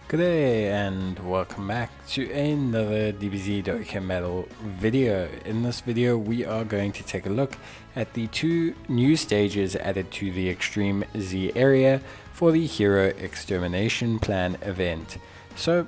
Good day and welcome back to another Dbz Dokkan Metal video. In this video we are going to take a look at the two new stages added to the Extreme Z area for the Hero Extermination Plan event. So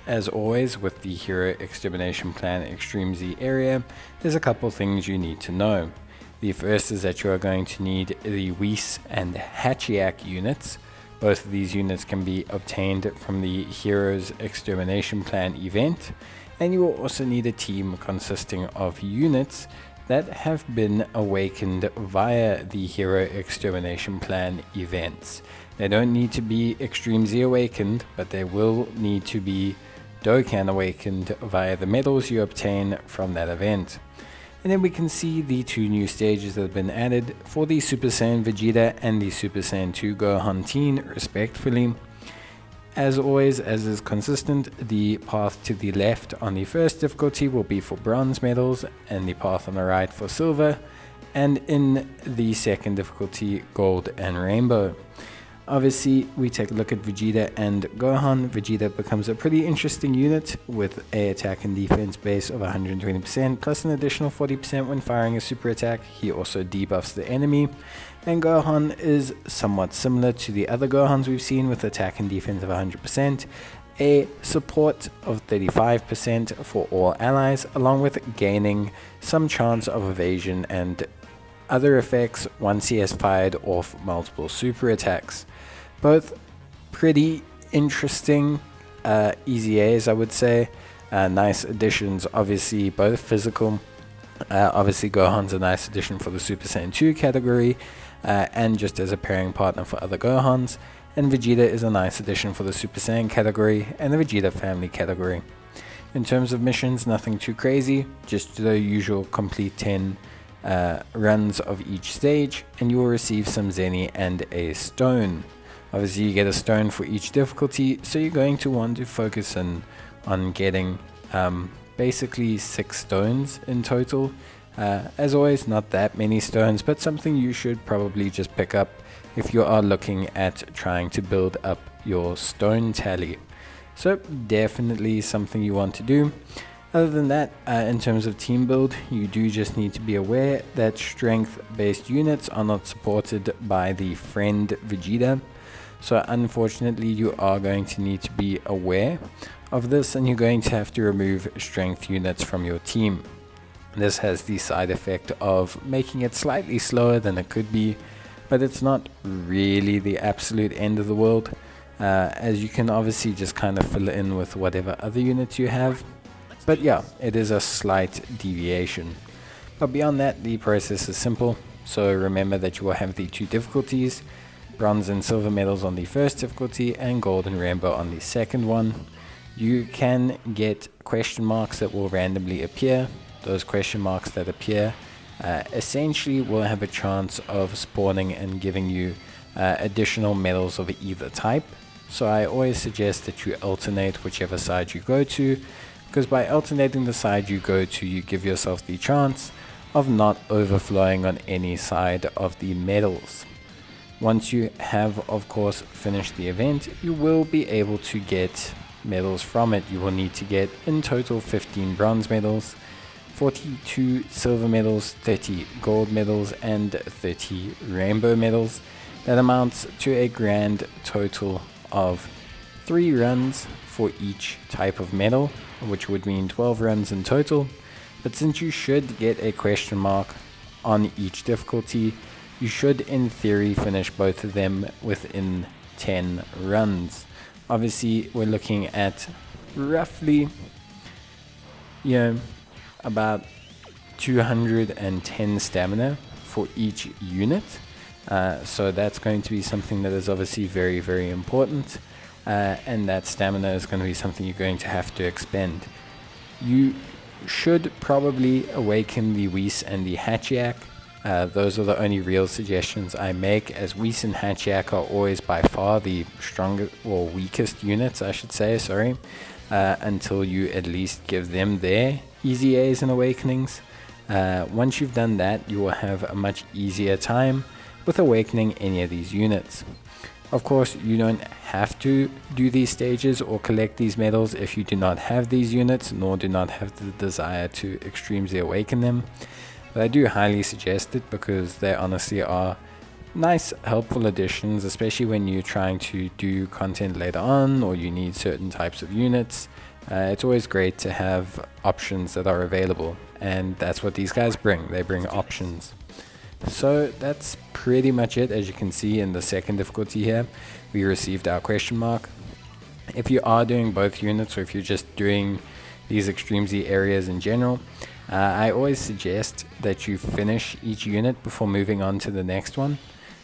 as always with the Hero Extermination Plan Extreme Z area, there's a couple things you need to know. The first is that you are going to need the Phy Ss2 and Hatchiyak units. Both of these units can be obtained from the Heroes Extermination Plan event, and you will also need a team consisting of units that have been awakened via the Hero Extermination Plan events. They don't need to be Extreme Z awakened, but they will need to be Dokkan awakened via the medals you obtain from that event. And then we can see the two new stages that have been added for the Super Saiyan Vegeta and the Super Saiyan 2 Gohan teen respectively. As always, as is consistent, the path to the left on the first difficulty will be for bronze medals and the path on the right for silver, and in the second difficulty gold and rainbow. Obviously, we take a look at Vegeta and Gohan. Vegeta becomes a pretty interesting unit with a attack and defense base of 120% plus an additional 40% when firing a super attack. He also debuffs the enemy. And Gohan is somewhat similar to the other Gohans we've seen with attack and defense of 100%, a support of 35% for all allies, along with gaining some chance of evasion and other effects once he has fired off multiple super attacks. Both pretty interesting EZAs, I would say. Nice additions, obviously both physical. Obviously Gohan's a nice addition for the Super Saiyan 2 category, and just as a pairing partner for other Gohans. And Vegeta is a nice addition for the Super Saiyan category and the Vegeta family category. In terms of missions, nothing too crazy, just the usual complete 10 runs of each stage, and you will receive some Zenny and a stone. Obviously you get a stone for each difficulty, so you're going to want to focus on getting basically 6 stones in total. As always, not that many stones, but something you should probably just pick up if you are looking at trying to build up your stone tally. So definitely something you want to do. Other than that, in terms of team build, you do just need to be aware that strength-based units are not supported by the friend Vegeta. So unfortunately, you are going to need to be aware of this, and you're going to have to remove strength units from your team. This has the side effect of making it slightly slower than it could be, but it's not really the absolute end of the world, as you can obviously just kind of fill in with whatever other units you have. But yeah, it is a slight deviation. But beyond that, the process is simple. So remember that you will have the two difficulties, bronze and silver medals on the first difficulty and gold and rainbow on the second one. You can get question marks that will randomly appear. Those question marks that appear essentially will have a chance of spawning and giving you additional medals of either type. So I always suggest that you alternate whichever side you go to, because by alternating the side you go to, you give yourself the chance of not overflowing on any side of the medals. Once you have, of course, finished the event, you will be able to get medals from it. You will need to get in total 15 bronze medals, 42 silver medals, 30 gold medals, and 30 rainbow medals. That amounts to a grand total of 3 runs for each type of medal, which would mean 12 runs in total. But since you should get a question mark on each difficulty, you should in theory finish both of them within 10 runs. Obviously we're looking at roughly, about 210 stamina for each unit. So that's going to be something that is obviously very, very important. And that stamina is going to be something you're going to have to expend. You should probably awaken the Phy Ss2 and the Hatchiyak. Those are the only real suggestions I make, as Phy Ss2 and Hatchiyak are always by far the strongest or weakest units, I should say, until you at least give them their EZAs and awakenings. Once you've done that, you will have a much easier time with awakening any of these units. Of course, you don't have to do these stages or collect these medals if you do not have these units, nor do not have the desire to extremely awaken them. But I do highly suggest it because they honestly are nice, helpful additions, especially when you're trying to do content later on or you need certain types of units. It's always great to have options that are available, and that's what these guys bring. They bring options. So that's pretty much it. As you can see in the second difficulty here, we received our question mark. If you are doing both units, or if you're just doing these Extreme Z areas in general, I always suggest that you finish each unit before moving on to the next one.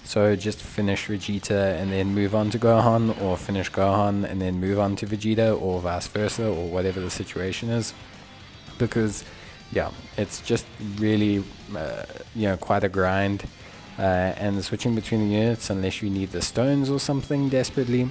So just finish Vegeta and then move on to Gohan, or finish Gohan and then move on to Vegeta, or vice versa, or whatever the situation is. Because yeah, it's just really quite a grind, and switching between the units, unless you need the stones or something desperately,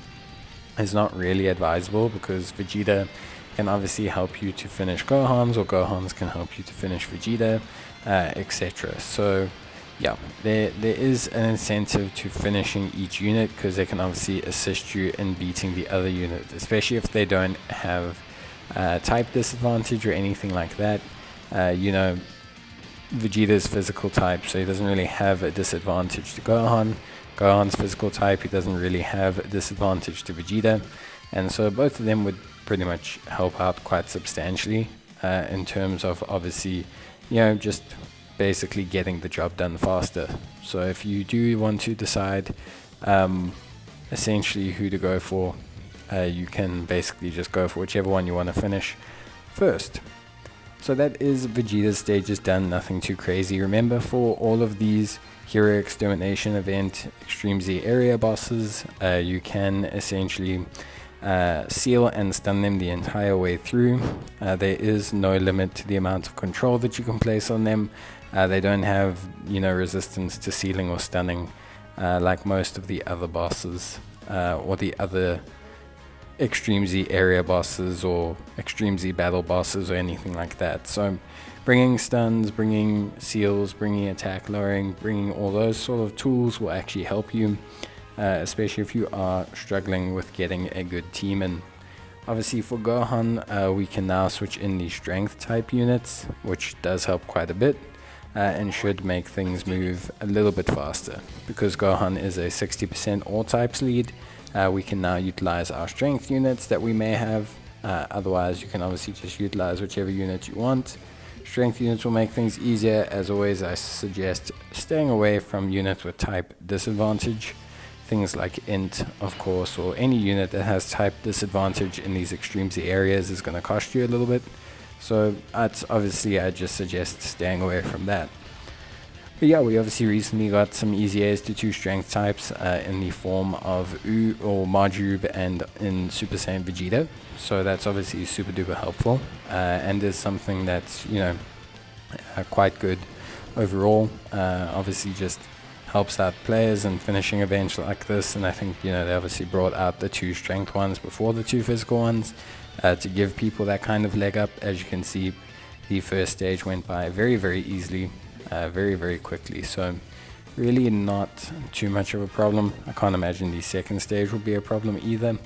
is not really advisable, because Vegeta can obviously help you to finish Gohans, or Gohans can help you to finish Vegeta, etc. So yeah, there is an incentive to finishing each unit, because they can obviously assist you in beating the other unit, especially if they don't have type disadvantage or anything like that. Vegeta's physical type, so he doesn't really have a disadvantage to Gohan. Gohan's physical type, he doesn't really have a disadvantage to Vegeta, and so both of them would pretty much help out quite substantially in terms of obviously, just basically getting the job done faster. So if you do want to decide essentially who to go for, you can basically just go for whichever one you want to finish first. So that is Vegeta's stages done, nothing too crazy. Remember, for all of these Hero Extermination event Extreme Z area bosses, you can essentially seal and stun them the entire way through. There is no limit to the amount of control that you can place on them. They don't have resistance to sealing or stunning like most of the other bosses, or the other Extreme Z area bosses or Extreme Z battle bosses or anything like that. So bringing stuns, bringing seals, bringing attack lowering, bringing all those sort of tools will actually help you, especially if you are struggling with getting a good team in. Obviously for Gohan, we can now switch in the strength type units, which does help quite a bit, and should make things move a little bit faster. Because Gohan is a 60% all types lead, we can now utilize our strength units that we may have. Otherwise, you can obviously just utilize whichever unit you want. Strength units will make things easier. As always, I suggest staying away from units with type disadvantage. Things like Int, of course, or any unit that has type disadvantage in these Extreme Z areas is going to cost you a little bit. So that's obviously, I just suggest staying away from that. But yeah, we obviously recently got some easy A's to 2 strength types in the form of U or Majube and in Super Saiyan Vegeta. So that's obviously super duper helpful, and is something that's quite good overall. Obviously just helps out players in finishing events like this, and I think they obviously brought out the 2 strength ones before the 2 physical ones to give people that kind of leg up. As you can see, the first stage went by very, very easily. Very, very quickly, so really not too much of a problem. I can't imagine the second stage will be a problem either.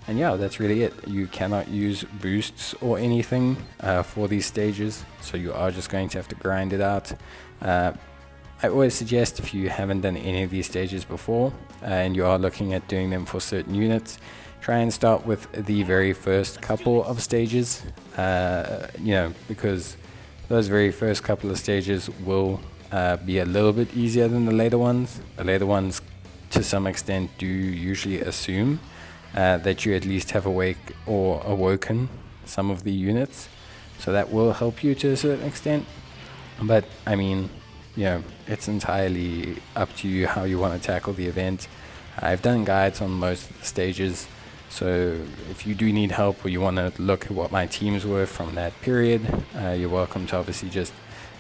And yeah, that's really it. You cannot use boosts or anything for these stages, so you are just going to have to grind it out. I always suggest, if you haven't done any of these stages before and you are looking at doing them for certain units, try and start with the very first couple of stages, because those very first couple of stages will be a little bit easier than the later ones. The later ones, to some extent, do usually assume that you at least have awoken some of the units. So that will help you to a certain extent. But, I mean, it's entirely up to you how you want to tackle the event. I've done guides on most of the stages. So if you do need help, or you want to look at what my teams were from that period, you're welcome to obviously just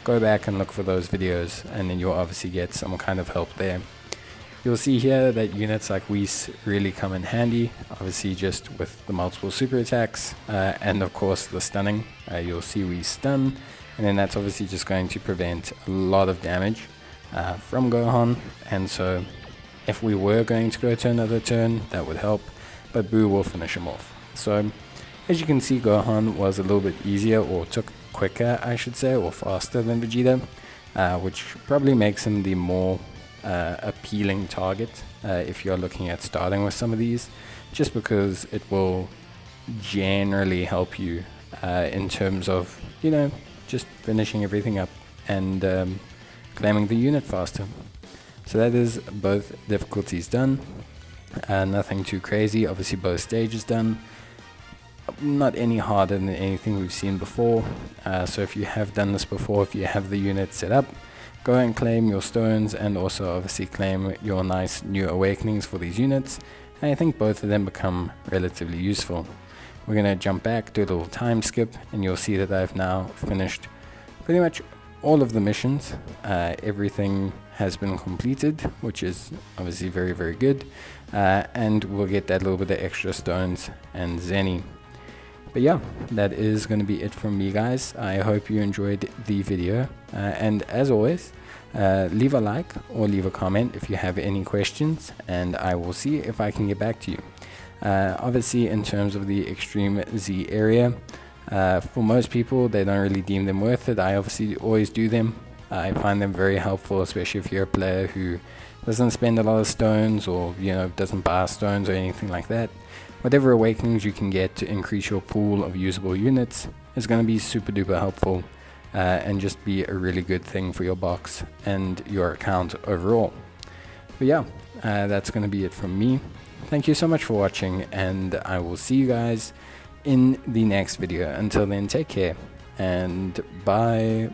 go back and look for those videos, and then you'll obviously get some kind of help there. You'll see here that units like Whis really come in handy, obviously just with the multiple super attacks, and of course the stunning. You'll see Whis stun, and then that's obviously just going to prevent a lot of damage from Gohan, and so if we were going to go to another turn, that would help, but Boo will finish him off. So as you can see, Gohan was a little bit easier, or took quicker I should say, or faster than Vegeta, which probably makes him the more appealing target if you're looking at starting with some of these, just because it will generally help you in terms of, you know, just finishing everything up and claiming the unit faster. So that is both difficulties done. Nothing too crazy. Obviously both stages done. Not any harder than anything we've seen before. So if you have done this before, if you have the unit set up, go and claim your stones, and also obviously claim your nice new awakenings for these units. And I think both of them become relatively useful. We're going to jump back, do a little time skip, and you'll see that I've now finished pretty much all of the missions. Everything has been completed, which is obviously very, very good. And we'll get that little bit of extra stones and Zenny. But yeah, that is going to be it from me, guys. I hope you enjoyed the video. And as always, leave a like or leave a comment if you have any questions, and I will see if I can get back to you. Obviously, in terms of the Extreme Z area, for most people, they don't really deem them worth it. I obviously always do them. I find them very helpful, especially if you're a player who doesn't spend a lot of stones, or, you know, doesn't buy stones or anything like that. Whatever awakenings you can get to increase your pool of usable units is going to be super duper helpful, and just be a really good thing for your box and your account overall. But yeah, that's going to be it from me. Thank you so much for watching, and I will see you guys in the next video. Until then, take care and bye.